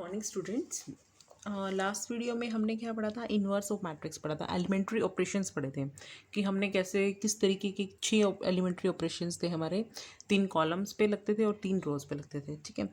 Morning students. Last video में हमने क्या पढ़ा था, इन्वर्स ऑफ मैट्रिक्स पढ़ा था, एलिमेंट्री ऑपरेशंस पढ़े थे कि हमने कैसे किस तरीके के 6 एलिमेंट्री ऑपरेशंस थे हमारे, 3 कॉलम्स पे लगते थे और 3 रोज पे लगते थे। ठीक है,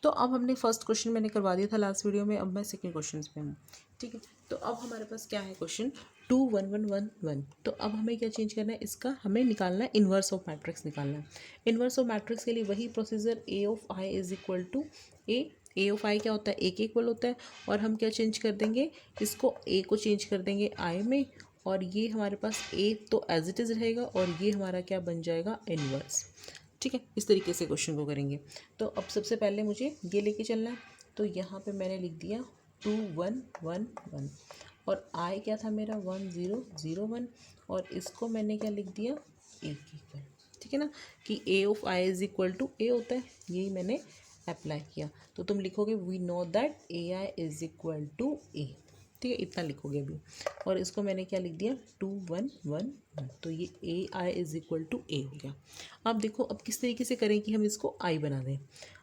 तो अब हमने फर्स्ट क्वेश्चन मैंने करवा दिया था लास्ट वीडियो में, अब मैं सेकंड क्वेश्चन पे हूँ। ठीक है, तो अब हमारे पास क्या है क्वेश्चन 2 1 1 1 1। तो अब हमें क्या चेंज करना है, इसका हमें निकालना है इन्वर्स ऑफ मैट्रिक्स निकालना है। इन्वर्स ऑफ मैट्रिक्स के लिए वही procedure, A of I is equal to A of I क्या होता है, ए के इक्वल होता है। और हम क्या चेंज कर देंगे, इसको ए को चेंज कर देंगे आई में, और ये हमारे पास ए तो एज इट इज़ रहेगा और ये हमारा क्या बन जाएगा, इनवर्स। ठीक है, इस तरीके से क्वेश्चन को करेंगे। तो अब सबसे पहले मुझे ये लेके चलना है, तो यहाँ पे मैंने लिख दिया 2 1 1 1 और आई क्या था मेरा 1 0 0 1 और इसको मैंने क्या लिख दिया, ए के इक्वल। ठीक है ना, कि A of I is equal to A होता है, यही मैंने अप्लाई किया। तो तुम लिखोगे we know that A I is equal to A. ठीक है, इतना लिखोगे अभी। और इसको मैंने क्या लिख दिया 2 1 1 1, तो ये ए आई इज इक्वल टू ए हो गया। अब देखो अब किस तरीके से करें कि हम इसको आई बना दें।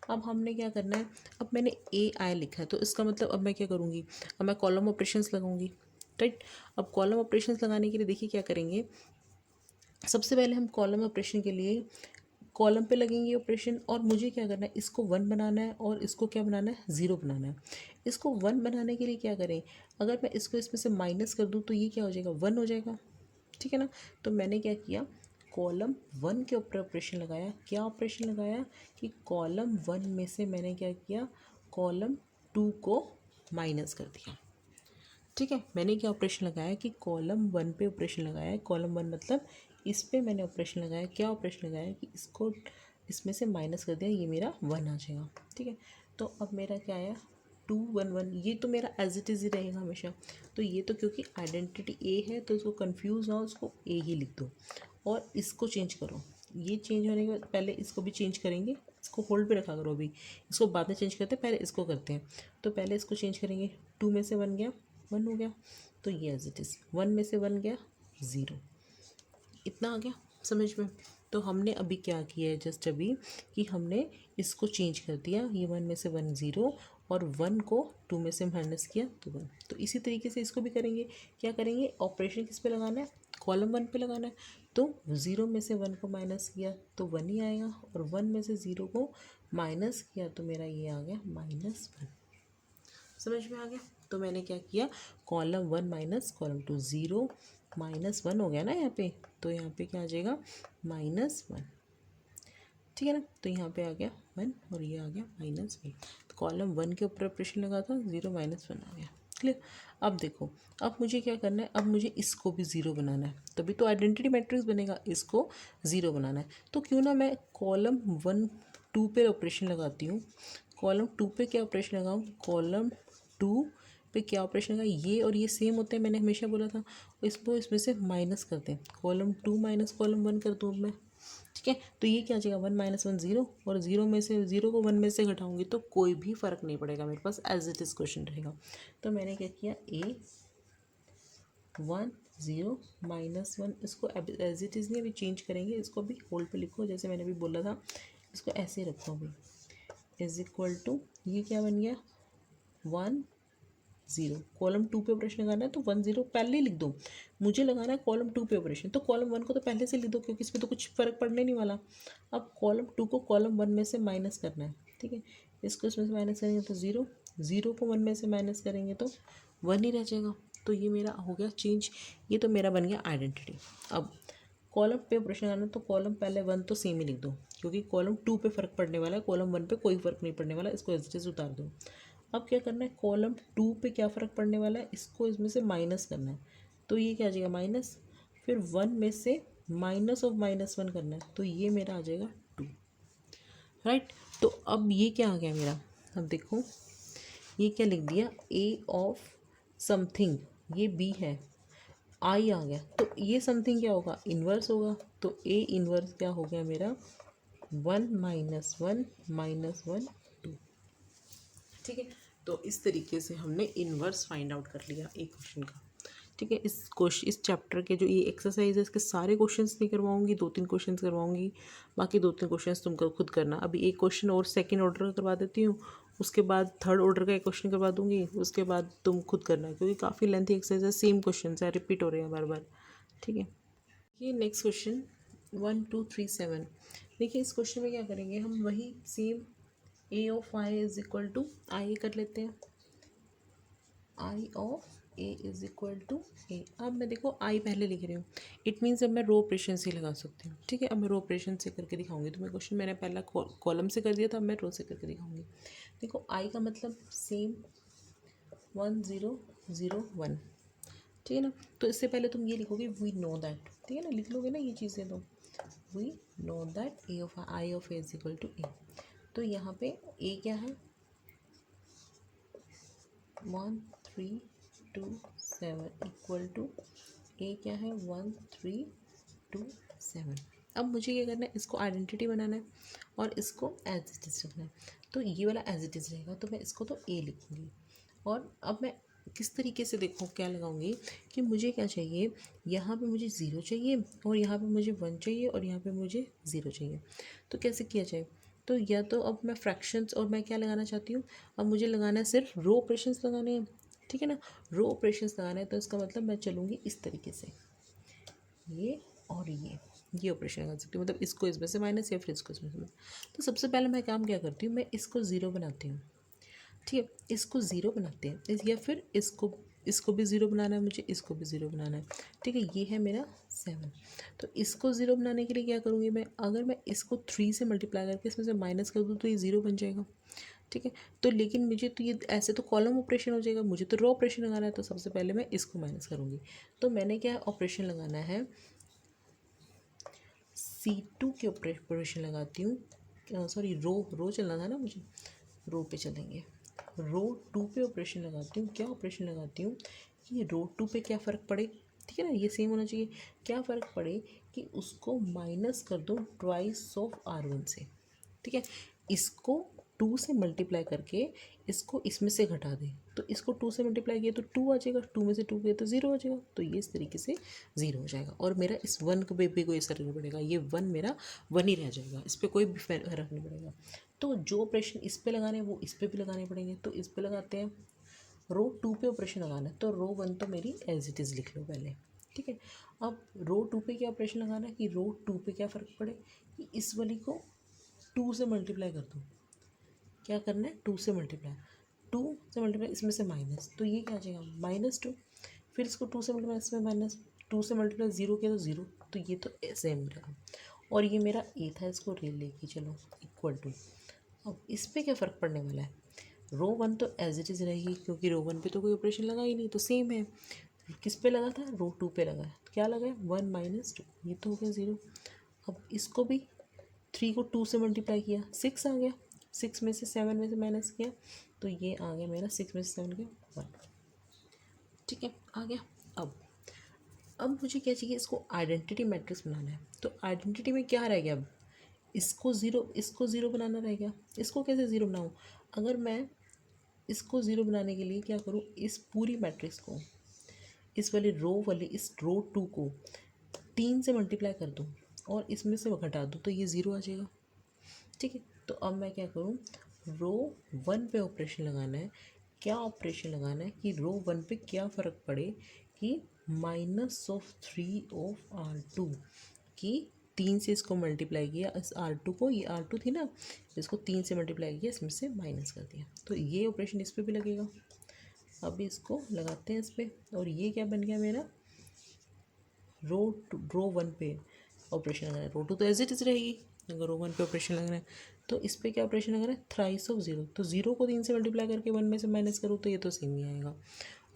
अब हमने क्या करना है, अब मैंने ए आई लिखा है तो इसका मतलब अब मैं क्या करूँगी, अब मैं कॉलम ऑपरेशंस लगाऊंगी। राइट, अब कॉलम ऑपरेशंस लगाने के लिए देखिए क्या करेंगे, सबसे पहले हम कॉलम ऑपरेशन के लिए कॉलम पे लगेंगे ऑपरेशन, और मुझे क्या करना है, इसको 1 बनाना है और इसको क्या बनाना है, 0 बनाना है। इसको 1 बनाने के लिए क्या करें, अगर मैं इसको इसमें से माइनस कर दूँ तो ये क्या हो जाएगा, 1 हो जाएगा। ठीक है ना, तो मैंने क्या किया, कॉलम 1 के ऊपर ऑपरेशन लगाया। क्या ऑपरेशन लगाया कि कॉलम 1 में से मैंने क्या किया, कॉलम 2 को माइनस कर दिया। ठीक है, मैंने क्या ऑपरेशन लगाया कि कॉलम 1 पे ऑपरेशन लगाया है। कॉलम 1 मतलब इस पे मैंने ऑपरेशन लगाया। क्या ऑपरेशन लगाया कि इसको इसमें से माइनस कर दिया, ये मेरा 1 आ जाएगा। ठीक है, तो अब मेरा क्या आया 2 1 1, ये तो मेरा एज इट इज़ ही रहेगा हमेशा। तो ये तो क्योंकि आइडेंटिटी ए है तो इसको कंफ्यूज ना हो, उसको ए ही लिख दो और इसको चेंज करो। ये चेंज होने के बाद पहले इसको भी चेंज करेंगे, इसको होल्ड पे रखा करो अभी, इसको बाद में चेंज करते हैं, पहले इसको करते हैं। तो पहले इसको चेंज करेंगे, 2 में से 1 गया, 1 हो गया, तो ये एज इट इज़ 1 में से 1 गया 0, इतना आ गया समझ में। तो हमने अभी क्या किया है, जस्ट अभी कि हमने इसको चेंज कर दिया, ये 1 में से 1 0 और 1 को 2 में से माइनस किया तो 1। तो इसी तरीके से इसको भी करेंगे। क्या करेंगे, ऑपरेशन किस पे लगाना है, कॉलम 1 पे लगाना है। तो 0 में से 1 को माइनस किया तो 1 ही आएगा, और 1 में से 0 को माइनस किया तो मेरा ये आ गया -1। समझ में आ गया। तो मैंने क्या किया, कॉलम 1 माइनस कॉलम 2, 0 -1 हो गया ना यहाँ पे, तो यहाँ पे क्या आ जाएगा -1। ठीक है ना, तो यहाँ पे आ गया 1 और ये आ गया -1। तो कॉलम 1 के ऊपर ऑपरेशन लगा था, 0 -1 आ गया। क्लियर। अब देखो, अब मुझे क्या करना है, अब मुझे इसको भी 0 बनाना है, तभी तो आइडेंटिटी मैट्रिक्स बनेगा। इसको 0 बनाना है, तो क्यों ना मैं कॉलम 1 2 पे ऑपरेशन लगाती हूँ। कॉलम 2 पे क्या ऑपरेशन लगाऊँ, कॉलम 2 पे क्या ऑपरेशन लगा, ये और ये सेम होते हैं, मैंने हमेशा बोला था। इसको इसमें से माइनस करते हैं, कॉलम 2 माइनस कॉलम 1 कर दूँ अब मैं। ठीक है, तो ये क्या आ जाएगा 1 - 1 0, और 0 में से 0 को 1 में से घटाऊंगी तो कोई भी फ़र्क नहीं पड़ेगा, मेरे पास एज इट इज़ क्वेश्चन रहेगा। तो मैंने क्या किया, ए 1 0 -1, इसको एज इट इज़ नहीं अभी चेंज करेंगे, इसको अभी होल्ड पे लिखो जैसे मैंने अभी बोला था, इसको ऐसे रखो अभी, इज इक्वल टू ये क्या बन गया 1 0। कॉलम 2 पे ऑपरेशन लगाना है तो 1 0 पहले ही लिख दो। मुझे लगाना है कॉलम 2 पे ऑपरेशन, तो कॉलम 1 को तो पहले से लिख दो क्योंकि इसमें तो कुछ फ़र्क पड़ने नहीं वाला। अब कॉलम 2 को कॉलम 1 में से माइनस करना है। ठीक है, इसको इसमें से माइनस करेंगे तो 0, 0 को 1 में से माइनस करेंगे तो 1 ही रह जाएगा। तो ये मेरा हो गया चेंज, ये तो मेरा बन गया आइडेंटिटी। अब कॉलम पे ऑपरेशन आना तो कॉलम पहले 1 तो सेम ही लिख दो, क्योंकि कॉलम 2 पे फ़र्क पड़ने वाला है, कॉलम 1 पे कोई फ़र्क नहीं पड़ने वाला, इसको एज इट इज़ उतार दो। अब क्या करना है, कॉलम 2 पे क्या फ़र्क पड़ने वाला है, इसको इसमें से माइनस करना है, तो ये क्या आ जाएगा माइनस, फिर 1 में से माइनस ऑफ -1 करना है, तो ये मेरा आ जाएगा 2। राइट, तो अब ये क्या आ गया मेरा, अब देखो ये क्या लिख दिया, ए ऑफ समथिंग, ये बी है, आई आ गया, तो ये समथिंग क्या होगा, इन्वर्स होगा। तो ए इन्वर्स क्या हो गया मेरा 1 - 1 -1 2। ठीक है, तो इस तरीके से हमने इन्वर्स फाइंड आउट कर लिया एक क्वेश्चन का। ठीक है, इस चैप्टर के जो ये एक्सरसाइज है इसके सारे क्वेश्चंस नहीं करवाऊंगी, 2-3 क्वेश्चंस करवाऊंगी, बाकी 2-3 क्वेश्चंस तुम खुद करना। अभी एक क्वेश्चन और सेकंड ऑर्डर का करवा देती हूँ उसके बाद थर्ड ऑर्डर का एक क्वेश्चन करवा दूँगी, उसके बाद तुम खुद करना, क्योंकि काफ़ी लेंथी एक्सरसाइज है, सेम क्वेश्चन है, रिपीट हो रहे हैं बार बार। ठीक है, ये नेक्स्ट क्वेश्चन 1237। देखिए इस क्वेश्चन में क्या करेंगे हम, वही same A of I is equal to I कर लेते हैं, I of A is equal to A. अब मैं देखो आई पहले लिख रही हूँ, इट मीन्स अब मैं रो ऑपरेशन से लगा सकती हूँ। ठीक है, अब मैं रो ऑपरेशन से करके दिखाऊंगी। तो मैं क्वेश्चन मैंने पहला कॉलम से कर दिया था, अब मैं रो से करके दिखाऊंगी। देखो आई का मतलब सेम 1001, ठीक है ना। तो इससे पहले तुम ये लिखोगे वी नो दैट, ठीक है ना, लिख लोगे ना ये चीज़ें, तो we know that A of I of A is equal to A. तो यहाँ पे ए क्या है 1327 इक्वल टू ए क्या है 1327। अब मुझे क्या करना है, इसको आइडेंटिटी बनाना है और इसको एज इट इज़ रखना है। तो ये वाला एज इट इज़ रहेगा, तो मैं इसको तो ए लिखूँगी। और अब मैं किस तरीके से देखो क्या लगाऊंगी कि मुझे क्या चाहिए, यहाँ पे मुझे ज़ीरो चाहिए और यहाँ पे मुझे वन चाहिए और यहाँ पे मुझे ज़ीरो चाहिए। तो कैसे किया जाए, तो या तो अब मैं फ्रैक्शंस और मैं क्या लगाना चाहती हूँ, अब मुझे लगाना है सिर्फ रो ऑपरेशंस लगाने हैं। ठीक है ना, रो ऑपरेशंस लगाना है, तो इसका मतलब मैं चलूँगी इस तरीके से, ये और ये ऑपरेशन लगा सकती हूँ, मतलब इसको इसमें से माइनस या फिर इसको इसमें से। तो सबसे पहले मैं काम क्या करती हूँ, मैं इसको ज़ीरो बनाती हूँ। ठीक है, इसको ज़ीरो बनाते हैं या फिर इसको भी ज़ीरो बनाना है मुझे, इसको भी ज़ीरो बनाना है। ठीक है, ये है मेरा 7। तो इसको ज़ीरो बनाने के लिए क्या करूँगी मैं, अगर मैं इसको 3 से मल्टीप्लाई करके इसमें से माइनस कर दूँ तो ये ज़ीरो बन जाएगा। ठीक है, तो लेकिन मुझे तो ये ऐसे तो कॉलम ऑपरेशन हो जाएगा, मुझे तो रो ऑपरेशन लगाना है। तो सबसे पहले मैं इसको माइनस करूँगी। तो मैंने क्या ऑपरेशन लगाना है, C2 के ऑपरेशन लगाती हूँ, सॉरी रो चलना था ना मुझे, रो पे चलेंगे। रो 2 पे ऑपरेशन लगाती हूँ। क्या ऑपरेशन लगाती हूँ कि रो 2 पे क्या फ़र्क पड़े, ठीक है ना, ये सेम होना चाहिए। क्या फ़र्क पड़े कि उसको माइनस कर दो ट्वाइस ऑफ R1 से। ठीक है, इसको 2 से मल्टीप्लाई करके इसको इसमें से घटा दें, तो इसको 2 से मल्टीप्लाई किया तो 2 आ जाएगा, 2 में से 2 गया तो 0 आ जाएगा। तो ये इस तरीके से 0 हो जाएगा और मेरा इस 1 को भी कोई असर नहीं पड़ेगा, ये 1 मेरा 1 ही रह जाएगा, इस पर कोई भी फर्क नहीं पड़ेगा। तो जो ऑपरेशन इस पे लगाने हैं वो इस पे भी लगाने पड़ेंगे। तो इस पे लगाते हैं, रो 2 पे ऑपरेशन लगाना है, तो रो 1 तो मेरी एज इट इज़ लिख लो पहले। ठीक है, अब रो 2 पे क्या ऑपरेशन लगाना है कि रो 2 पे क्या फ़र्क पड़े कि इस वाली को 2 से मल्टीप्लाई कर दो। क्या करना है, 2 से मल्टीप्लाई, 2 से मल्टीप्लाई इसमें से माइनस, तो ये क्या आ जाएगा -2। फिर इसको 2 से मल्टीप्लाई इसमें माइनस, 2 से मल्टीप्लाई 0 किया तो 0, तो ये तो सेम रहा। और ये मेरा ए था, इसको रे लेके चलो इक्वल टू। अब इस पर क्या फ़र्क पड़ने वाला है, रो 1 तो एज इट इज़ रहेगी क्योंकि रो 1 पे तो कोई ऑपरेशन लगा ही नहीं, तो सेम है। किस पे लगा था, रो 2 पे लगा है, क्या लगा है 1 - 2, ये तो हो गया 0। अब इसको भी 3 को 2 से मल्टीप्लाई किया 6 आ गया, 6 में से 7 में से माइनस किया तो ये आ गया मेरा 6 में से 7 गया 1। ठीक है, आ गया। अब मुझे क्या चाहिए, इसको आइडेंटिटी मैट्रिक्स बनाना है। तो आइडेंटिटी में क्या रह गया, अब इसको ज़ीरो बनाना रह गया। इसको कैसे ज़ीरो बनाऊँ, अगर मैं इसको ज़ीरो बनाने के लिए क्या करूँ, इस पूरी मैट्रिक्स को, इस वाली इस रो 2 को 3 से मल्टीप्लाई कर दूँ और इसमें से घटा दूँ तो ये ज़ीरो आ जाएगा। ठीक है, तो अब मैं क्या करूँ, रो 1 पे ऑपरेशन लगाना है। क्या ऑपरेशन लगाना है कि रो 1 पे क्या फ़र्क पड़े कि -3 ऑफ R2 की 3 से इसको मल्टीप्लाई किया, इस R2 को, ये R2 थी ना, इसको 3 से मल्टीप्लाई किया, इसमें से माइनस कर दिया, तो ये ऑपरेशन इस पर भी लगेगा। अब इसको लगाते हैं इस पर और ये क्या बन गया मेरा, रो 1 पे ऑपरेशन लगाना है। रो 2 तो एज इट इज़ रहेगी, अगर रो 1 पे ऑपरेशन लगाना है तो इस पर क्या ऑपरेशन लगाना है, थ्राइस ऑफ 0। तो 0 को 3 से मल्टीप्लाई करके 1 में से माइनस करूँ तो ये तो सेम ही आएगा।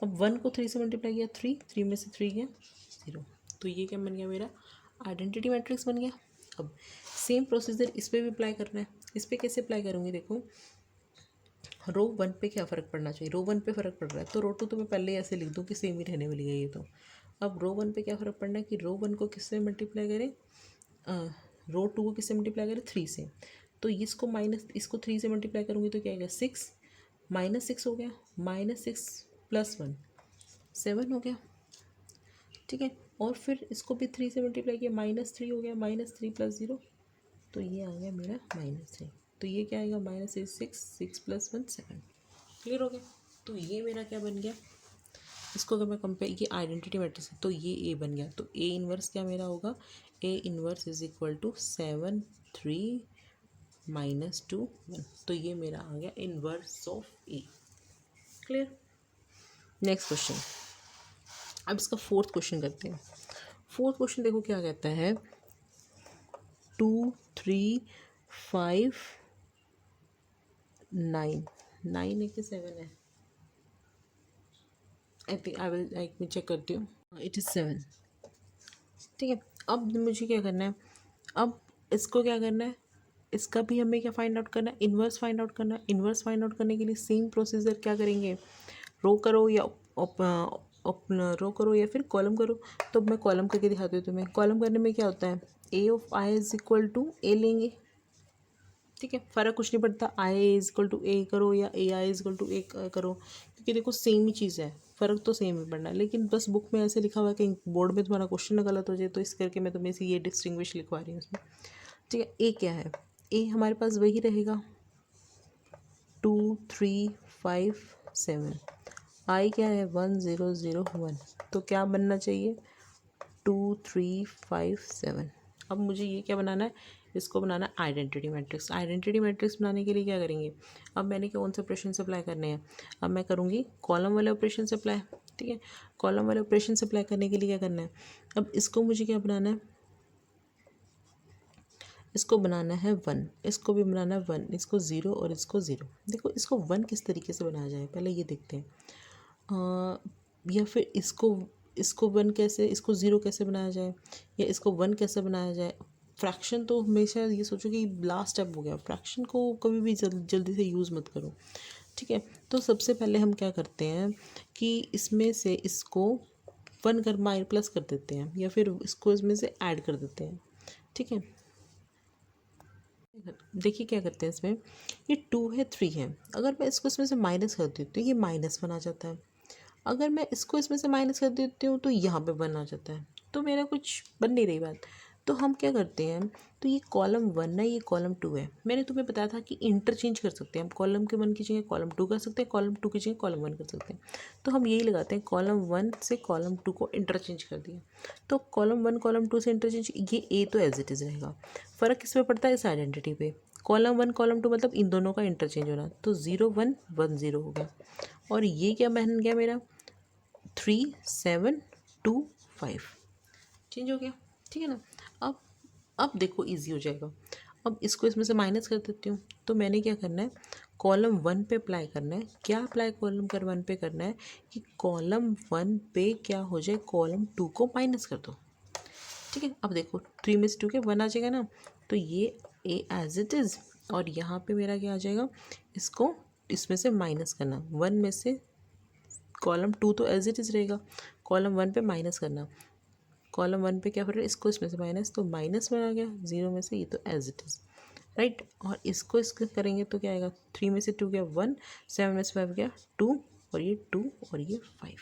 अब 1 को 3 से मल्टीप्लाई किया 3 में से 3 गया 0, तो ये क्या बन गया मेरा आइडेंटिटी मैट्रिक्स बन गया। अब सेम प्रोसीजर इस पर भी अप्लाई करना है। इस पर कैसे अप्लाई करूँगी, देखो रो 1 पे क्या फ़र्क पड़ना चाहिए, रो 1 पे फ़र्क पड़ रहा है तो रो 2 तो मैं पहले ही ऐसे लिख दूँ कि सेम ही रहने वाली है ये तो। अब रो 1 पे क्या फ़र्क पड़ना है कि रो 1 को किससे मल्टीप्लाई करें, रो 2 को किससे मल्टीप्लाई करें 3 से। तो इसको 3 से मल्टीप्लाई करूँगी तो क्या आएगा 6, -6 हो गया, -6 + 1 7 हो गया। ठीक है, और फिर इसको भी 3 से मल्टीप्लाई किया, -3 हो गया, -3 + 0, तो ये आ गया मेरा -3। तो ये क्या आएगा माइनस ए सिक्स, 6 + 1 7। क्लियर हो गया। तो ये मेरा क्या बन गया, इसको अगर मैं कंपेयर, ये आइडेंटिटी मैट्रिक्स है तो ये ए बन गया, तो ए इन्वर्स क्या मेरा होगा, A inverse is equal to 7 3 -2 1। तो ये मेरा आ गया inverse of A. Clear. Next question, अब इसका फोर्थ क्वेश्चन करते हैं। फोर्थ क्वेश्चन देखो क्या कहता है, 2 3 5 9, 9 है कि 7 है, आई थिंक आई मैं चेक करती हूँ, इट इज़ 7। ठीक है, अब मुझे क्या करना है, अब इसको क्या करना है, इसका भी हमें क्या फाइंड आउट करना है, इन्वर्स फाइंड आउट करना है। इन्वर्स फाइंड आउट करने के लिए सेम प्रोसीजर क्या करेंगे, रो करो या रो करो या फिर कॉलम करो। तो मैं कॉलम करके दिखाती हूँ तुम्हें। कॉलम करने में क्या होता है, A of I is equal to A लेंगे। ठीक है, फ़र्क कुछ नहीं पड़ता, I is equal to A करो या A I is equal to A करो, क्योंकि देखो सेम ही चीज़ है, फ़र्क तो सेम ही पड़ना है। लेकिन बस बुक में ऐसे लिखा हुआ है कि बोर्ड में तुम्हारा क्वेश्चन ना गलत हो जाए, तो इस करके मैं तुम्हें इसे ये डिस्टिंग्विश लिखवा रही हूँ इसमें। ठीक है, ए क्या है, ए हमारे पास वही रहेगा 2 3 5 7। आई क्या है 1 0 0 1। तो क्या बनना चाहिए 2 3 5 7। अब मुझे ये क्या बनाना है, इसको बनाना है आइडेंटिटी मैट्रिक्स। आइडेंटिटी मैट्रिक्स बनाने के लिए क्या करेंगे, अब मैंने कौन से ऑपरेशन अप्लाई करने हैं, अब मैं करूँगी कॉलम वाले ऑपरेशन अप्लाई। ठीक है, कॉलम वाले ऑपरेशन अप्लाई करने के लिए क्या करना है, अब इसको मुझे क्या बनाना है, इसको बनाना है 1, इसको भी बनाना है 1, इसको 0 और इसको 0। देखो इसको 1 किस तरीके से बनाया जाए पहले ये देखते हैं, या फिर इसको 1 कैसे, इसको 0 कैसे बनाया जाए, या इसको 1 कैसे बनाया जाए। फ्रैक्शन तो हमेशा ये सोचो कि लास्ट स्टेप हो गया, फ्रैक्शन को कभी भी जल्दी से यूज़ मत करो। ठीक है, तो सबसे पहले हम क्या करते हैं कि इसमें से इसको 1 कर प्लस कर देते हैं, या फिर इसको इसमें से ऐड कर देते हैं। ठीक है, देखिए क्या करते हैं इसमें, ये 2 है 3 है, अगर मैं इसको इसमें से माइनस कर देती हूँ तो ये -1 आ जाता है। अगर मैं इसको इसमें से माइनस कर देती हूँ तो यहाँ पे 1 आ जाता है, तो मेरा कुछ बन नहीं रही बात। तो हम क्या करते हैं, तो ये कॉलम 1 है, ये कॉलम 2 है। मैंने तुम्हें बताया था कि इंटरचेंज कर सकते हैं हम, कॉलम के 1 की जगह कॉलम 2 कर सकते हैं, कॉलम 2 की जगह कॉलम 1 कर सकते हैं। तो हम यही लगाते हैं, कॉलम 1 से कॉलम 2 को इंटरचेंज कर दिया। तो कॉलम 1 कॉलम 2 से इंटरचेंज, ये ए तो एज इट इज़ रहेगा। फ़र्क किस पे पड़ता है, इस आइडेंटिटी पे। कॉलम 1 कॉलम 2 मतलब इन दोनों का इंटरचेंज होना, तो 0 1 1 0 हो गया। और ये क्या बन गया मेरा 3 7 2 5, चेंज हो गया। ठीक है ना। अब देखो इजी हो जाएगा। अब इसको इसमें से माइनस कर देती हूँ, तो मैंने क्या करना है, कॉलम 1 पे अप्लाई करना है। क्या अप्लाई कॉलम कर 1 पे करना है कि कॉलम 1 पे क्या हो जाए, कॉलम 2 को माइनस कर दो। ठीक है, अब देखो 3 में से 2 के 1 आ जाएगा ना, तो ये ए एज इट इज़, और यहाँ पे मेरा क्या आ जाएगा, इसको इसमें से माइनस करना, 1 में से कॉलम 2 तो एज इट इज़ रहेगा, कॉलम 1 पे माइनस करना। कॉलम 1 पे क्या कर रहा है, इसको इसमें से माइनस, तो -1 आ गया, 0 में से ये तो एज इट इज़, राइट। और इसको करेंगे तो क्या आएगा, 3 में से 2 गया 1, 7 में से 5 गया 2, और ये 2 और ये 5।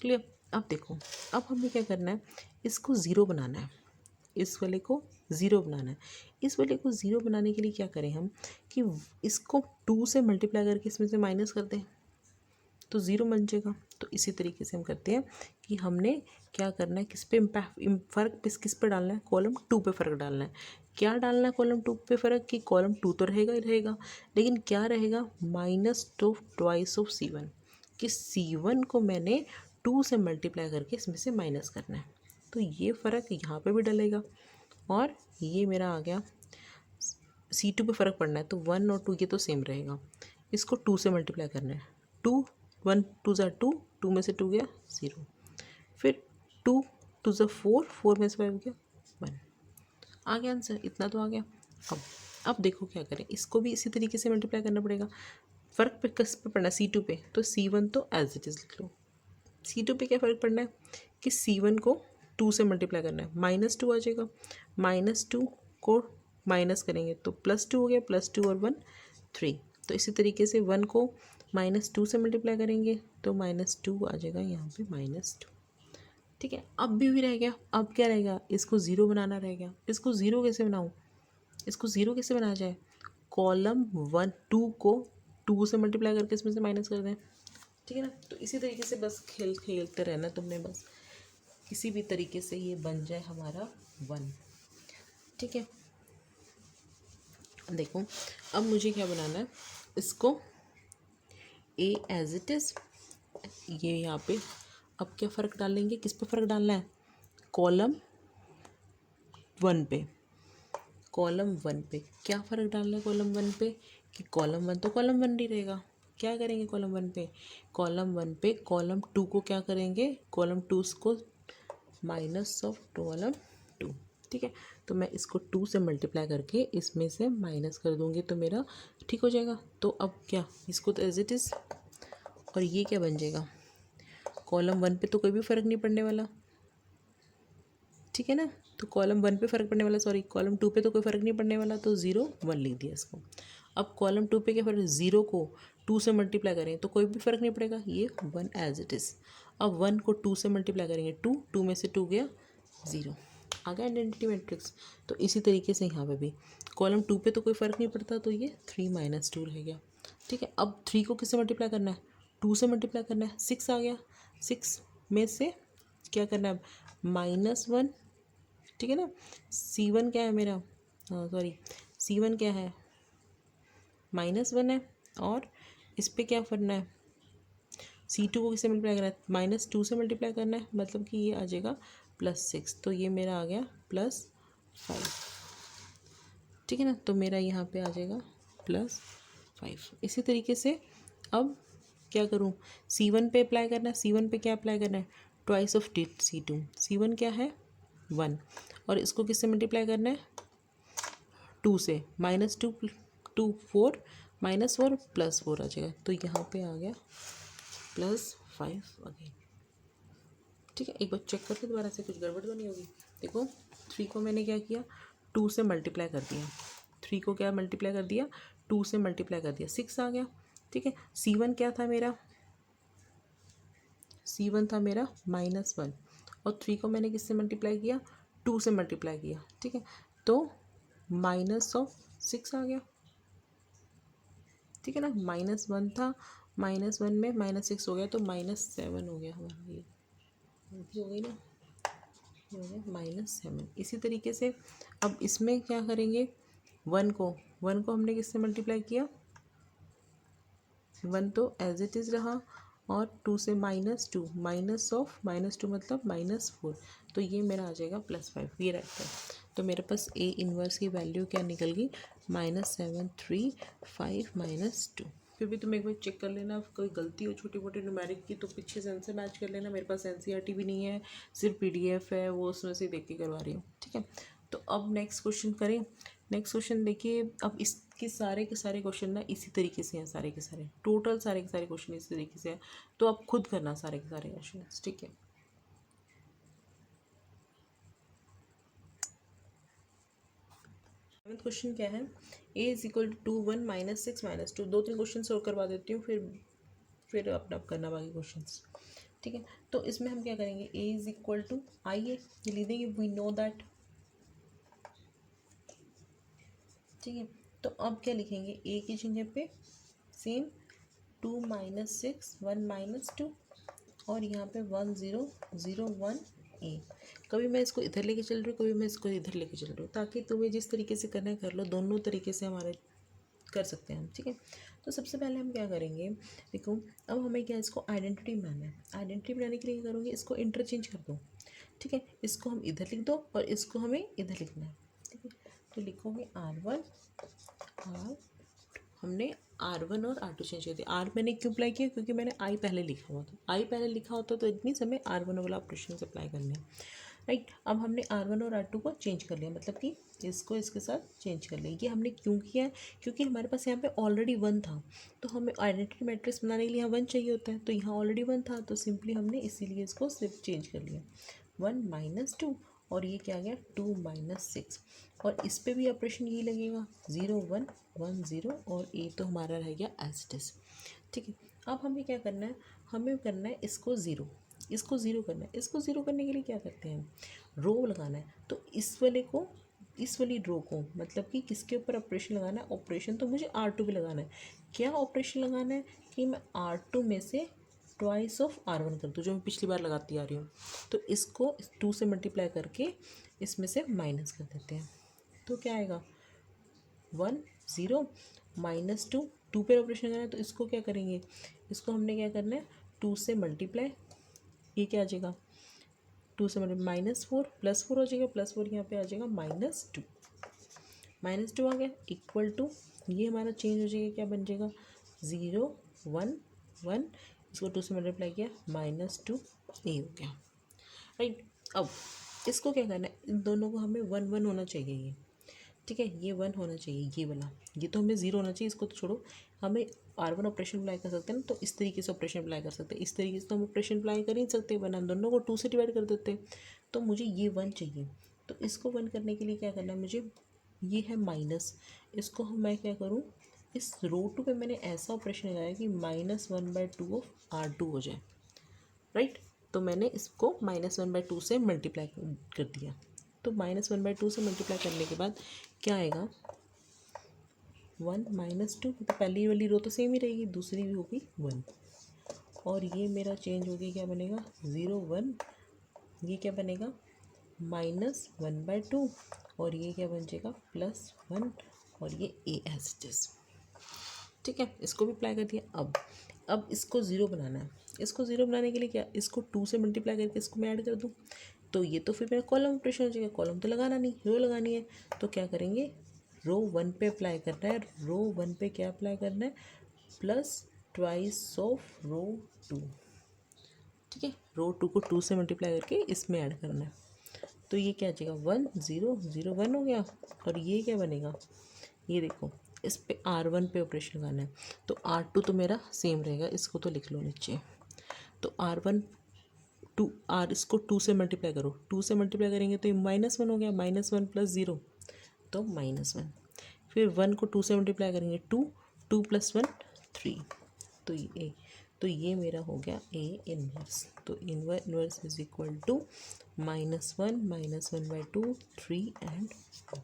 क्लियर। अब देखो, अब हमें क्या करना है, इसको 0 बनाना है, इस वाले को 0 बनाना है। इस वाले को 0 बनाने के लिए क्या करें हम, कि इसको 2 से मल्टीप्लाई करके इसमें से माइनस कर दें, तो 0 बन जाएगा। तो इसी तरीके से हम करते हैं कि हमने क्या करना है, किस पे फ़र्क किस पे डालना है, कॉलम 2 पे फ़र्क डालना है। क्या डालना है कॉलम 2 पे फ़र्क, कि कॉलम 2 तो रहेगा ही रहेगा, लेकिन क्या रहेगा, -2 ट्वाइस ऑफ C1, कि C1 को मैंने 2 से मल्टीप्लाई करके इसमें से माइनस करना है। तो ये फ़र्क यहाँ पे भी डलेगा, और ये मेरा आ गया C2 पे फ़र्क पड़ना है, तो 1 और 2 ये तो सेम रहेगा। इसको 2 से मल्टीप्लाई करना है, 2 1 2 ज़ा 2, 2 में से 2 गया 0, फिर 2 2 ज़ा 4, 4 में से 5 गया 1, आ गया आंसर, इतना तो आ गया। अब देखो क्या करें, इसको भी इसी तरीके से मल्टीप्लाई करना पड़ेगा। फ़र्क पे किस पे पड़ना है, C2 पे, तो C1 तो एज इट इज़ लिख लो। C2 पे क्या फ़र्क पड़ना है कि C1 को 2 से मल्टीप्लाई करना है, -2 आ जाएगा, -2 को माइनस करेंगे तो +2 हो गया, +2 और 1 3। तो इसी तरीके से 1 को -2 से मल्टीप्लाई करेंगे तो -2 आ जाएगा यहाँ पे -2। ठीक है, अब भी रह गया, अब क्या रहेगा, इसको 0 बनाना रह गया। इसको 0 कैसे बनाऊँ, इसको 0 कैसे बनाया जाए, कॉलम 1 2 को 2 से मल्टीप्लाई करके इसमें से माइनस कर दें, ठीक है ना। तो इसी तरीके से बस खेलते रहना तुमने, बस किसी भी तरीके से ये बन जाए हमारा 1, ठीक है। देखो अब मुझे क्या बनाना है, इसको ए एज इट इज़, ये यहाँ पे अब क्या फ़र्क डालेंगे, किस पे फ़र्क डालना है, कॉलम 1 पे। कॉलम 1 पे क्या फ़र्क डालना है, कॉलम 1 पे कि कॉलम 1 तो कॉलम 1 ही रहेगा। क्या करेंगे कॉलम 1 पे, कॉलम 1 पे कॉलम 2 को क्या करेंगे, कॉलम 2 को माइनस ऑफ कॉलम 2, ठीक है। तो मैं इसको 2 से मल्टीप्लाई करके इसमें से माइनस कर दूंगी तो मेरा ठीक हो जाएगा। तो अब क्या, इसको तो एज इट इज़, और ये क्या बन जाएगा, कॉलम 1 पे तो कोई भी फ़र्क नहीं पड़ने वाला, ठीक है ना। तो कॉलम 1 पे फ़र्क पड़ने वाला, सॉरी कॉलम 2 पे तो कोई फ़र्क नहीं पड़ने वाला, तो 0 1 लिख दिया इसको। अब कॉलम 2 पे क्या फ़र्क, 0 को 2 से मल्टीप्लाई करें तो कोई भी फ़र्क नहीं पड़ेगा, ये 1 एज इट इज़। अब 1 को 2 से मल्टीप्लाई करेंगे, 2 में से 2 गया 0, आ गया आइडेंटिटी मैट्रिक्स। तो इसी तरीके से यहाँ पे भी कॉलम 2 पे तो कोई फ़र्क नहीं पड़ता, तो ये 3 - 2 रह गया, ठीक है। अब 3 को किससे मल्टीप्लाई करना है, 2 से मल्टीप्लाई करना है, 6 आ गया, 6 में से क्या करना है, -1, ठीक है ना। C1 क्या है मेरा, सॉरी C1 क्या है, -1 है, और इस पे क्या करना है, C2 को किससे मल्टीप्लाई करना है, -2 से मल्टीप्लाई करना है, मतलब कि ये आ जाएगा +6, तो ये मेरा आ गया +5, ठीक है ना। तो मेरा यहाँ पे आ जाएगा +5। इसी तरीके से अब क्या करूँ, C1 पे अप्लाई करना है, C1 पे क्या अप्लाई करना है, ट्वाइस ऑफ C2, C1 क्या है 1, और इसको किससे मल्टीप्लाई करना है, 2 से, -2 2 4 -4 +4 आ जाएगा, तो यहाँ पे आ गया +5 अगेन, ठीक है। एक बार चेक करके दोबारा से, कुछ गड़बड़ तो नहीं होगी। देखो 3 को मैंने क्या किया, 2 से मल्टीप्लाई कर दिया, 3 को क्या मल्टीप्लाई कर दिया, 2 से मल्टीप्लाई कर दिया, 6 आ गया, ठीक है। C1 क्या था मेरा, C1 था मेरा -1, और 3 को मैंने किससे मल्टीप्लाई किया, 2 से मल्टीप्लाई किया, ठीक है। तो -6 आ गया, ठीक है ना। -1 था, -1 में -6 हो गया, तो -7 हो गया हमारा, ये हो गई ना, ये हो गया -7। इसी तरीके से अब इसमें क्या करेंगे, 1 को हमने किससे मल्टीप्लाई किया, 1 तो एज इट इज़ रहा, और 2 से -2, -2 मतलब -4, तो ये मेरा आ जाएगा +5, ये रहता है। तो मेरे पास ए इन्वर्स की वैल्यू क्या निकल गई, -735 -2। फिर भी तुम एक बार चेक कर लेना, कोई गलती हो छोटी मोटी न्यूमेरिक की तो पीछे से आंसर मैच कर लेना। मेरे पास एनसीईआरटी भी नहीं है, सिर्फ पीडीएफ है, वो उसमें से देख के करवा रही हूँ, ठीक है। तो अब नेक्स्ट क्वेश्चन करें। नेक्स्ट क्वेश्चन देखिए, अब इसके सारे के सारे क्वेश्चन ना इसी तरीके से हैं, सारे के सारे टोटल सारे के सारे क्वेश्चन इसी तरीके से हैं, तो आप खुद करना सारे के सारे क्वेश्चन, ठीक है। क्वेश्चन क्या है, a = 2 1 -6 -2, 2-3 क्वेश्चन सॉल्व करवा देती हूँ, फिर अपना करना बाकी क्वेश्चन, ठीक है। तो इसमें हम क्या करेंगे, a = आइए लिख देंगे, वी नो दैट, ठीक है। तो अब क्या लिखेंगे, a की जगह पे सेम 2 - 6 1 - 2, और यहाँ पे 1 0 0 1 a। कभी मैं इसको इधर लेके चल रही हूँ, कभी मैं इसको इधर लेके चल रही हूँ, ताकि तुम्हें जिस तरीके से करना है कर लो, दोनों तरीके से हमारे कर सकते हैं हम, ठीक है। तो सबसे पहले हम क्या करेंगे, देखो अब हमें क्या, इसको आइडेंटिटी बनाना है। आइडेंटिटी बनाने के लिए क्या करूँगी, इसको इंटरचेंज कर दो, ठीक है। इसको हम इधर लिख दो और इसको हमें इधर लिखना है, ठीक है। तो लिखोगे R1 R, हमने R1 और R2 चेंज कर दिया। R मैंने क्यों अप्लाई किया, क्योंकि मैंने I पहले लिखा हुआ था, I पहले लिखा होता तो इतनी समय R1 वाला ऑपरेशन अप्लाई करने हैं, राइट। अब हमने R1 और R2 को चेंज कर लिया, मतलब कि इसको इसके साथ चेंज कर लिया। ये हमने क्यों किया है, क्योंकि हमारे पास यहाँ पे ऑलरेडी 1 था, तो हमें आइडेंटिटी मैट्रिक्स बनाने के लिए यहाँ 1 चाहिए होता है, तो यहाँ ऑलरेडी 1 था, तो सिंपली हमने इसीलिए इसको सिर्फ चेंज कर लिया, 1 - 2, और ये क्या आ गया 2 - 6, और इस पे भी ऑपरेशन यही लगेगा, 0 1 1 0, और ए तो हमारा रह गया एज इट इज, ठीक है। अब हमें क्या करना है, हमें करना है इसको ज़ीरो, इसको ज़ीरो करना है। इसको ज़ीरो करने के लिए क्या करते हैं, रो लगाना है। तो इस वाले को इस वाली रो को, मतलब कि किसके ऊपर ऑपरेशन लगाना है, ऑपरेशन तो मुझे R2 पे लगाना है। क्या ऑपरेशन लगाना है कि मैं R2 में से ट्वाइस ऑफ R1 कर दूँ, जो मैं पिछली बार लगाती आ रही हूँ। तो इसको 2 से मल्टीप्लाई करके इसमें से माइनस कर देते हैं। तो क्या आएगा 1 0 -2, 2 पे ऑपरेशन करना है तो इसको क्या करेंगे, इसको हमने क्या करना है 2 से मल्टीप्लाई, ये क्या आ जाएगा 2 से मल्टीप्लाई -4 +4 हो जाएगा, +4 यहाँ पे आ जाएगा -2, -2 आ गया इक्वल टू, ये हमारा चेंज हो जाएगा, क्या बन जाएगा 0 1 1, इसको 2 से मल्टीप्लाई किया -2 ये हो गया, राइट। अब इसको क्या करना है, इन दोनों को हमें 1 1 होना चाहिए ये, ठीक है, ये 1 होना चाहिए ये वाला, ये तो हमें 0 होना चाहिए, इसको तो छोड़ो, हमें R1 ऑपरेशन अप्लाई कर सकते हैं ना, तो इस तरीके से ऑपरेशन अप्लाई कर सकते हैं, इस तरीके से तो हम ऑपरेशन अप्लाई कर ही नहीं सकते, वरना हम दोनों को 2 से डिवाइड कर देते हैं। तो मुझे ये 1 चाहिए, तो इसको 1 करने के लिए क्या करना है मुझे, ये है माइनस, इसको मैं क्या करूँ, इस रो 2 पे मैंने ऐसा ऑपरेशन लगाया कि -1/2 ऑफ R2 हो जाए, राइट। तो मैंने इसको -1/2 से मल्टीप्लाई कर दिया, तो -1/2 से मल्टीप्लाई करने के बाद क्या आएगा 1 -2, तो पहली वाली रो तो सेम ही रहेगी, दूसरी भी होगी 1, और ये मेरा चेंज हो गया, क्या बनेगा 0 1, ये क्या बनेगा -1/2, और ये क्या बन जाएगा +1, और ये ए एज इट इज, ठीक है। इसको भी अप्लाई कर दिया। अब इसको ज़ीरो बनाना है, इसको ज़ीरो बनाने के लिए क्या, इसको 2 से मल्टीप्लाई करके इसको मैं ऐड कर दूँ, तो ये तो फिर मेरा कॉलम ऑपरेशन हो जाएगा, कॉलम तो लगाना नहीं, रो लगानी है। तो क्या करेंगे, रो 1 पे अप्लाई करना है, रो 1 पे क्या अप्लाई करना है, प्लस ट्वाइस ऑफ रो 2, ठीक है। रो 2 को 2 से मल्टीप्लाई करके इसमें ऐड करना है, तो ये क्या आ जाएगा 1 0 0 1 हो गया, और ये क्या बनेगा, ये देखो इस पे R1 पे ऑपरेशन लगाना है, तो R2 तो मेरा सेम रहेगा, इसको तो लिख लो नीचे। तो R1 2 R, इसको 2 से मल्टीप्लाई करो, 2 से मल्टीप्लाई करेंगे तो ये -1 हो गया, -1 + 0 तो -1, फिर 1 को 2 से मल्टीप्लाई करेंगे 2 2 + 1 3, तो ये मेरा हो गया A इनवर्स। तो inverse is equal to -1 -1/2 3 and 4,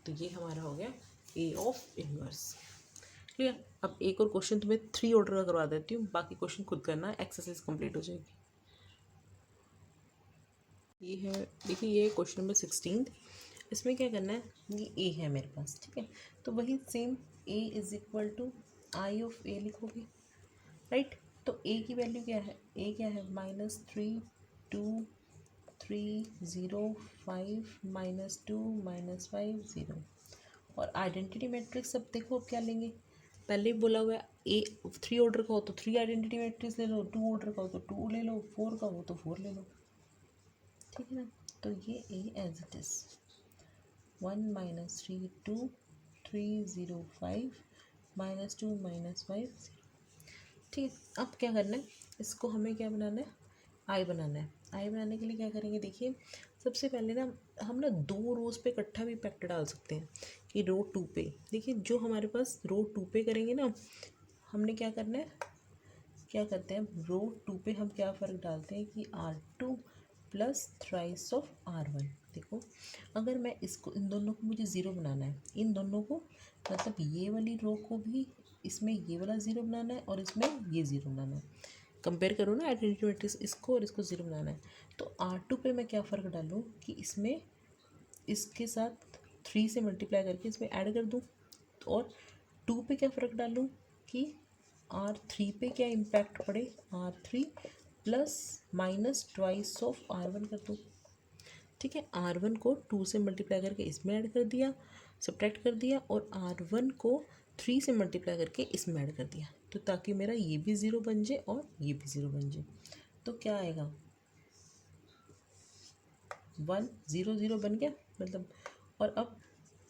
तो ये हमारा हो गया A ऑफ इनवर्स, क्लियर। अब एक और क्वेश्चन तुम्हें 3 ऑर्डर का करवा देती हूँ, बाकी क्वेश्चन खुद करना, एक्सरसाइज कंप्लीट हो जाएगी। ये है, देखिए ये क्वेश्चन नंबर 16, इसमें क्या करना है, ये ए है मेरे पास, ठीक है, तो वही same A is equal to I of A लिखोगे, राइट। तो A की वैल्यू क्या है, A क्या है -3 2 3 0 5 -2 -5 0, और आइडेंटिटी मैट्रिक्स अब देखो अब क्या लेंगे, पहले ही बोला हुआ है ए 3 ऑर्डर का हो तो 3 आइडेंटिटी मैट्रिक्स ले लो, 2 ऑर्डर का हो तो 2 ले लो, 4 का हो तो 4 ले लो, ठीक है ना। तो ये ए एज इट इज 1 -3 2 3 0 5 -2 -5 0, ठीक है। अब क्या करना है, इसको हमें क्या बनाना है, आई बनाना है। आई बनाने के लिए क्या करेंगे, देखिए सबसे पहले ना हम ना 2 रोज पे इकट्ठा भी इम्पैक्ट डाल सकते हैं, कि रो 2 पे, देखिए जो हमारे पास रो 2 पे करेंगे ना, हमने क्या करना है, क्या करते हैं रो 2 पे हम क्या फ़र्क डालते हैं कि R2 plus thrice of R1, देखो अगर मैं इसको, इन दोनों को मुझे ज़ीरो बनाना है, इन दोनों को, मतलब ये वाली रो को भी इसमें ये वाला ज़ीरो बनाना है और इसमें ये ज़ीरो बनाना है, कंपेयर करो ना आइडेंटिटी मैट्रिक्स, इसको और इसको ज़ीरो बनाना है। तो R2 पे मैं क्या फ़र्क डालूँ कि इसमें इसके साथ 3 से मल्टीप्लाई करके इसमें ऐड कर दूँ, और 2 पे क्या फ़र्क डालूँ कि R3 पे क्या इम्पैक्ट पड़े, R3 plus minus twice of R1 कर दूँ, ठीक है। R1 को 2 से मल्टीप्लाई करके इसमें ऐड कर दिया, सब्ट्रैक्ट कर दिया, और R1 को 3 से मल्टीप्लाई करके इसमें ऐड कर दिया, तो ताकि मेरा ये भी ज़ीरो बन जाए और ये भी ज़ीरो बन जाए, तो क्या आएगा 1 0 0 बन गया, मतलब। और अब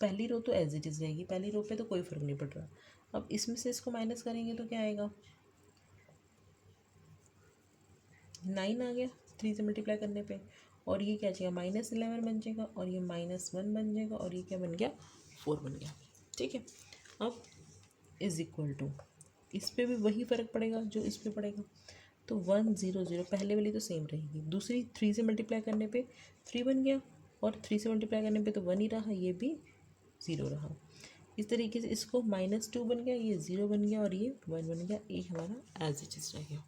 पहली रो तो एज इट इज़ रहेगी, पहली रो पे तो कोई फ़र्क नहीं पड़ रहा। अब इसमें से इसको माइनस करेंगे तो क्या आएगा 9 आ गया 3 से मल्टीप्लाई करने पे, और ये क्या जाएगा -11 बन जाएगा, और ये -1 बन जाएगा, और ये क्या बन गया 4 बन गया, ठीक है। अब इज इक्वल टू, इस पर भी वही फ़र्क पड़ेगा जो इस पर पड़ेगा, तो 1 0 0, पहले वाली तो सेम रहेगी, दूसरी 3 से मल्टीप्लाई करने पे 3 बन गया, और 3 से मल्टीप्लाई करने पे तो 1 ही रहा, ये भी 0 रहा। इस तरीके से इसको -2 बन गया, ये 0 बन गया और ये 1 बन गया, एक हमारा एज इट इज रह गया।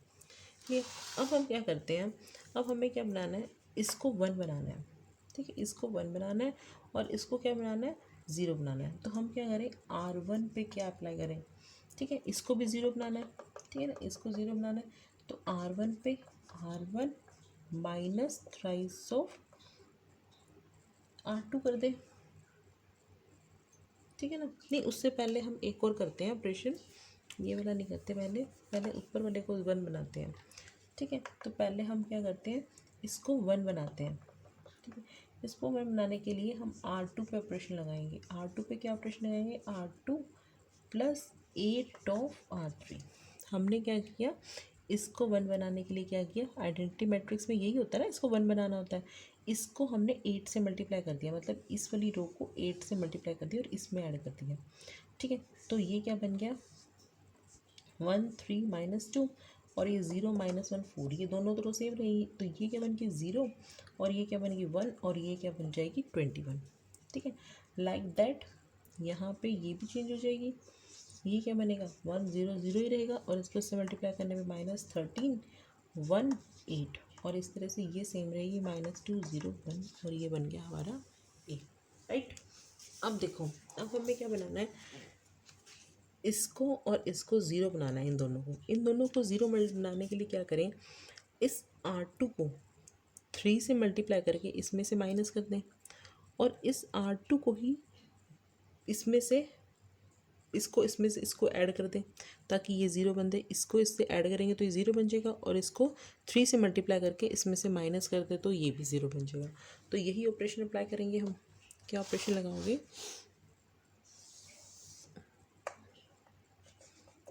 ठीक है, अब हम क्या करते हैं, अब हमें क्या बनाना है, इसको 1 बनाना है। ठीक है, इसको 1 बनाना है और इसको क्या बनाना है, 0 बनाना है। तो हम क्या करें, R1 पे क्या अप्लाई करें। ठीक है, इसको भी 0 बनाना है। ठीक है ना, इसको 0 बनाना है तो R1 पे R1 minus thrice of R2 कर दे। ठीक है ना, नहीं उससे पहले हम एक और करते हैं ऑपरेशन, ये वाला नहीं करते, पहले ऊपर वाले को 1 बनाते हैं। ठीक है, तो पहले हम क्या करते हैं, इसको 1 बनाते हैं। ठीक है, इसको 1 बनाने के लिए हम R2 पे ऑपरेशन लगाएंगे। R2 पे क्या ऑपरेशन लगाएंगे, R2 प्लस 8 ऑफ R3। हमने क्या किया, इसको 1 बनाने के लिए क्या किया, आइडेंटिटी मैट्रिक्स में यही होता है ना, इसको 1 बनाना होता है। इसको हमने 8 से मल्टीप्लाई कर दिया, मतलब इस वाली रो को 8 से मल्टीप्लाई कर दिया और इसमें ऐड कर दिया। ठीक है, तो ये क्या बन गया, 1 3 -2 और ये 0 -1 4, ये दोनों तो रो सेम रहेगी, तो ये क्या बन गई 0 और ये क्या बनेगी 1 और ये क्या बन जाएगी 21। ठीक है, लाइक दैट यहाँ पे ये भी चेंज हो जाएगी, ये क्या बनेगा 1 0 0 ही रहेगा और इसको इससे मल्टीप्लाई करने में -13 1 8 और इस तरह से ये सेम रहेगी -2 0 1 और ये बन गया हमारा ए। राइट, अब देखो, अब हमें क्या बनाना है, इसको और इसको 0 बनाना है, इन दोनों को 0 बनाने के लिए क्या करें, इस R2 को 3 से मल्टीप्लाई करके इसमें से माइनस कर दें और इस R2 को ही इसमें से इसको ऐड कर दें ताकि ये 0 बन दे। इसको इससे ऐड करेंगे तो ये 0 बन जाएगा और इसको 3 से मल्टीप्लाई करके इसमें से माइनस कर दे तो ये भी 0 बन जाएगा। तो यही ऑपरेशन अप्लाई करेंगे हम। क्या ऑपरेशन लगाओगे,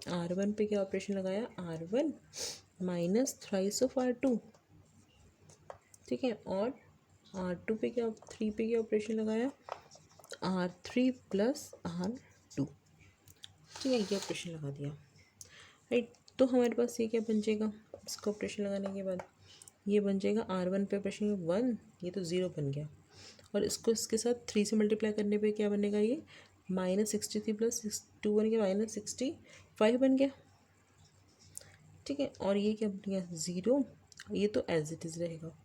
R1 पे क्या ऑपरेशन लगाया, R1 minus thrice of R2। ठीक है, और R2 पे क्या, 3 पे क्या ऑपरेशन लगाया, R3 प्लस R2। ठीक है, ये ऑपरेशन लगा दिया। राइट, तो हमारे पास ये क्या बन जाएगा, इसका ऑपरेशन लगाने के बाद ये बन जाएगा R1 पे ऑपरेशन 1, ये तो 0 बन गया और इसको इसके साथ 3 से मल्टीप्लाई करने पे क्या बनेगा, ये -63 प्लस 2 बन गया -65 बन गया। ठीक है, और ये क्या बन गया 0, ये तो एज इट इज़ रहेगा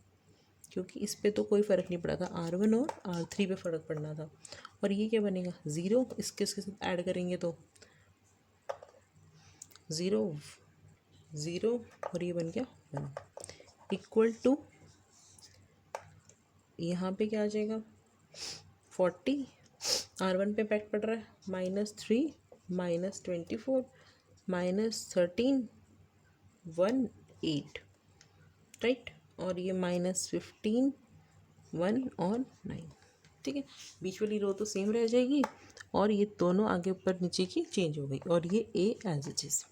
क्योंकि इस पे तो कोई फ़र्क नहीं पड़ा था, R1 और R3 पे फ़र्क पड़ना था। और ये क्या बनेगा 0, इसके साथ ऐड करेंगे तो 0 0 और ये बन गया 1 इक्वल टू, यहाँ पे क्या आ जाएगा 40, R1 पे इम्पैक्ट पड़ रहा है -3 -24 -13 1 8। राइट, और ये -15 1 और 9। ठीक है, बीच वाली रो तो सेम रह जाएगी और ये दोनों आगे ऊपर नीचे की चेंज हो गई और ये ए एज इट इज।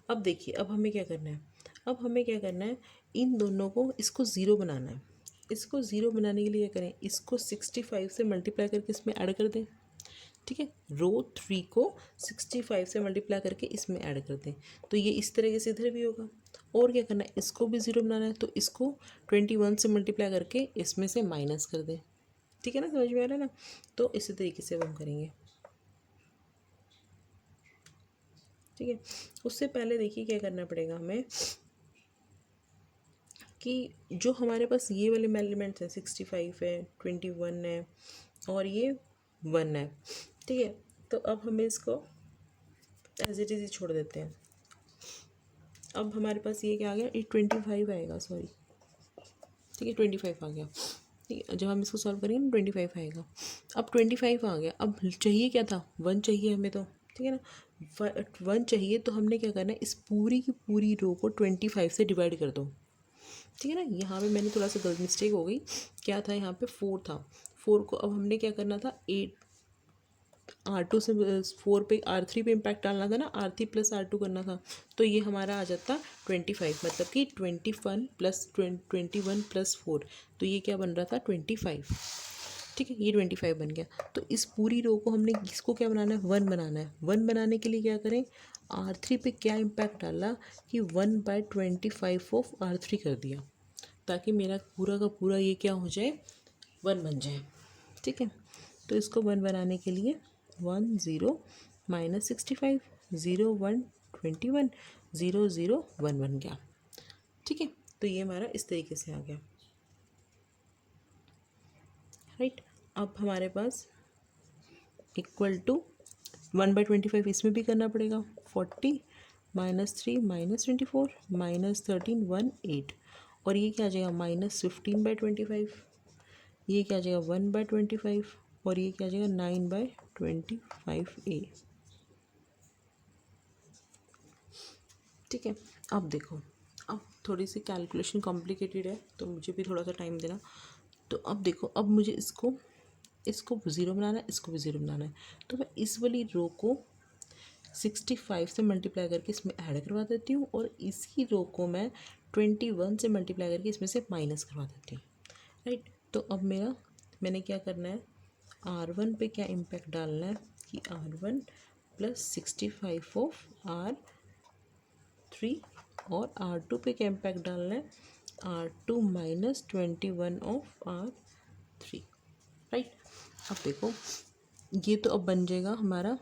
अब देखिए, अब हमें क्या करना है, अब हमें क्या करना है, इन दोनों को इसको 0 बनाना है। इसको 0 बनाने के लिए क्या करें, इसको 65 से मल्टीप्लाई करके इसमें ऐड कर दें। ठीक है, रो 3 को 65 से मल्टीप्लाई करके इसमें ऐड कर दें तो ये इस तरीके से इधर भी होगा। और क्या करना है, इसको भी 0 बनाना है तो इसको 21 से मल्टीप्लाई करके इसमें से माइनस कर दें। ठीक है ना, समझ में आ रहा है ना, तो इसी तरीके से अब हम करेंगे। ठीक है, उससे पहले देखिए क्या करना पड़ेगा हमें कि जो हमारे पास ये वाले एलिमेंट्स हैं 65 है 21 है और ये 1 है। ठीक है, तो अब हमें इसको एज इट इज़ ही छोड़ देते हैं। अब हमारे पास ये क्या आ गया, ये 25 आएगा, सॉरी। ठीक है, 25 आ गया। ठीक है, जब हम इसको सॉल्व करेंगे ना 25 आएगा। अब 25 आ गया, अब चाहिए क्या था, 1 चाहिए हमें तो। ठीक है ना, 1 चाहिए तो हमने क्या करना है, इस पूरी की पूरी रो को 25 से डिवाइड कर दो। ठीक है ना, यहाँ पे मैंने थोड़ा सा गलत मिस्टेक हो गई, क्या था यहाँ पे 4 था, 4 को अब हमने क्या करना था, 8 R2 से 4 पे R3 पे इम्पैक्ट डालना था ना, R3 प्लस R2 करना था तो ये हमारा आ जाता 25, मतलब कि 21 प्लस 21 प्लस 4, तो ये क्या बन रहा था 25। ठीक है, ये 25 बन गया। तो इस पूरी रो को हमने इसको क्या बनाना है, 1 बनाना है। 1 बनाने के लिए क्या करें, R3 पे क्या इम्पैक्ट डाला कि 1/25 ऑफ R3 कर दिया ताकि मेरा पूरा का पूरा ये क्या हो जाए 1 बन जाए। ठीक है, तो इसको 1 बनाने के लिए 1 0 माइनस 65 0 1 21 0 0 1 बन गया। ठीक है, तो ये हमारा इस तरीके से आ गया। राइट, अब हमारे पास इक्वल टू 1/25 इसमें भी करना पड़ेगा। 40 -3 -24 -13 1 8 और ये क्या आ जाएगा -15/25। ये क्या आ जाएगा 1/25 और ये क्या आ जाएगा 9/25a। ठीक है, अब देखो, अब थोड़ी सी कैलकुलेशन कॉम्प्लिकेटेड है तो मुझे भी थोड़ा सा टाइम देना। तो अब देखो, अब मुझे इसको ज़ीरो बनाना है, इसको भी ज़ीरो बनाना है। तो मैं इस वाली रो को 65 से मल्टीप्लाई करके इसमें ऐड करवा देती हूँ और इसी रो को मैं 21 से मल्टीप्लाई करके इसमें से माइनस करवा देती हूँ। राइट, तो अब मैंने क्या करना है, R1 पे क्या इम्पैक्ट डालना है कि R1 प्लस 65 ऑफ R3 और R2 पे क्या इम्पैक्ट डालना है, R2 minus 21 of R3। Right, अब देखो, ये तो अब बन जाएगा हमारा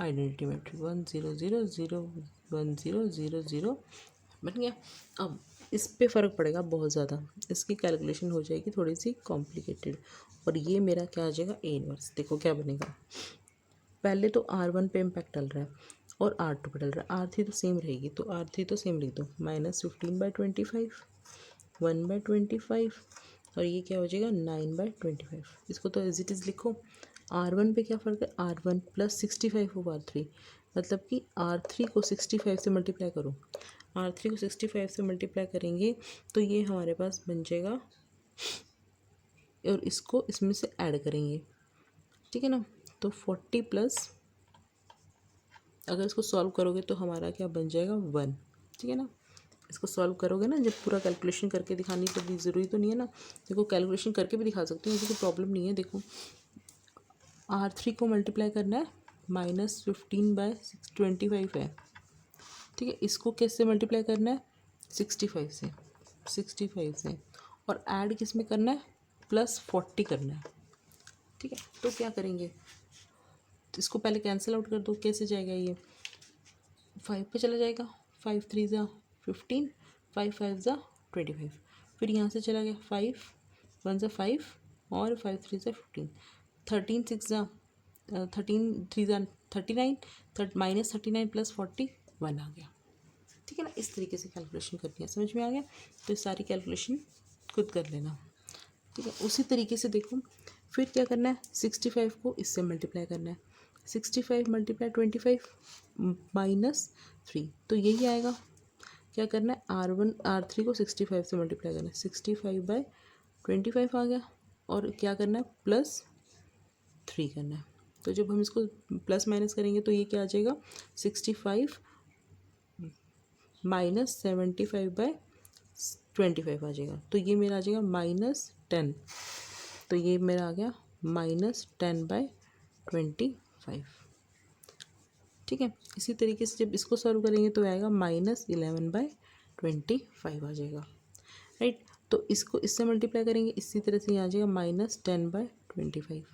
आइडेंटिटी मैट्रिक्स 1 0 0 0 1 0 0 0 बन गया। अब इस पे फ़र्क पड़ेगा बहुत ज़्यादा, इसकी कैलकुलेशन हो जाएगी थोड़ी सी कॉम्प्लिकेटेड और ये मेरा क्या आ जाएगा ए इनवर्स। देखो क्या बनेगा, पहले तो R1 पे इम्पैक्ट डल रहा है और R2 पे डल रहा है, R3 तो सेम रहेगी, तो R3 तो सेम लिख दो -15/25 1/25 और ये क्या हो जाएगा 9/25। इसको तो एज इट इज़ लिखो। R1 पे क्या फ़र्क है, R1 प्लस 65 ऑफ R3, मतलब कि R3 को 65 से मल्टीप्लाई करो। R3 को 65 से मल्टीप्लाई करेंगे तो ये हमारे पास बन जाएगा और इसको इसमें से ऐड करेंगे। ठीक है ना, तो 40 प्लस, अगर इसको सॉल्व करोगे तो हमारा क्या बन जाएगा 1। ठीक है ना, इसको सॉल्व करोगे ना, जब पूरा कैलकुलेशन करके दिखानी तो भी ज़रूरी तो नहीं है ना, देखो कैलकुलेशन करके भी दिखा सकती हूँ, मुझे कोई प्रॉब्लम नहीं है। देखो R3 को मल्टीप्लाई करना है -15/25 है। ठीक है, इसको कैसे मल्टीप्लाई करना है 65 से और ऐड किस में करना है +40 करना है। ठीक है, तो क्या करेंगे, तो इसको पहले कैंसिल आउट कर दो। कैसे जाएगा ये 5 पे चला जाएगा, 5 3 ज़ा 15 5 5 ज़ा 25, फिर यहाँ से चला गया 5 1 ज़ा 5 और 5 3 ज़ा 15 13 6 ज़ा 13 3 ज़ा 39 -39 + 40 1 आ गया। ठीक है ना, इस तरीके से कैलकुलेशन करनी है, समझ में आ गया। तो सारी कैलकुलेशन खुद कर लेना। ठीक है, उसी तरीके से देखो फिर क्या करना है, 65 को इससे मल्टीप्लाई करना है, 65 × 25 -3, तो यही आएगा। क्या करना है, R3 को 65 से मल्टीप्लाई करना है, 65/25 आ गया और क्या करना है +3 करना है। तो जब हम इसको प्लस माइनस करेंगे तो ये क्या आ जाएगा 65 -75/25 आ जाएगा, तो ये मेरा आ जाएगा -10, तो ये मेरा आ गया -10/25। ठीक है, इसी तरीके से जब इसको सॉल्व करेंगे तो आएगा -11/25 आ जाएगा। राइट, तो इसको इससे मल्टीप्लाई करेंगे, इसी तरह से यहाँ आ जाएगा -10/25।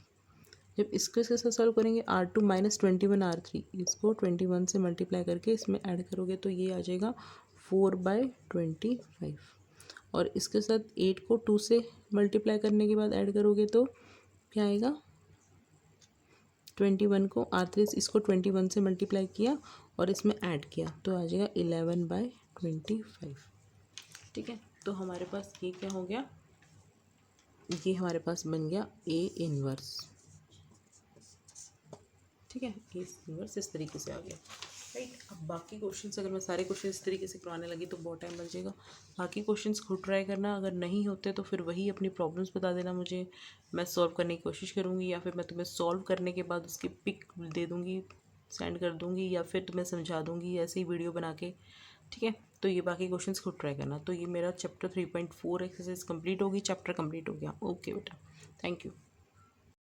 जब इसको इसके साथ सॉल्व करेंगे R2 -21 R3, इसको 21 से मल्टीप्लाई करके इसमें ऐड करोगे तो ये आ जाएगा 4/25 और इसके साथ 8 को 2 से मल्टीप्लाई करने के बाद ऐड करोगे तो क्या आएगा 21 को R3 इसको 21 से मल्टीप्लाई किया और इसमें ऐड किया तो आ जाएगा 11/25। ठीक है, तो हमारे पास ये क्या हो गया, ये हमारे पास बन गया ए इनवर्स। ठीक है, ए इनवर्स इस तरीके से आ गया। राइट, अब बाकी क्वेश्चंस अगर मैं सारे क्वेश्चन इस तरीके से करवाने लगी तो बहुत टाइम लग जाएगा। बाकी क्वेश्चंस खुद ट्राई करना, अगर नहीं होते तो फिर वही अपनी प्रॉब्लम्स बता देना मुझे, मैं सॉल्व करने की कोशिश करूँगी या फिर मैं तुम्हें सॉल्व करने के बाद उसकी पिक दे दूँगी, सेंड कर दूँगी या फिर तुम्हें समझा दूँगी ऐसे ही वीडियो बना के। ठीक है, तो ये बाकी क्वेश्चंस खुद ट्राई करना। तो ये मेरा चैप्टर 3.4 एक्सरसाइज कंप्लीट होगी, चैप्टर कंप्लीट हो गया। ओके बेटा, थैंक यू।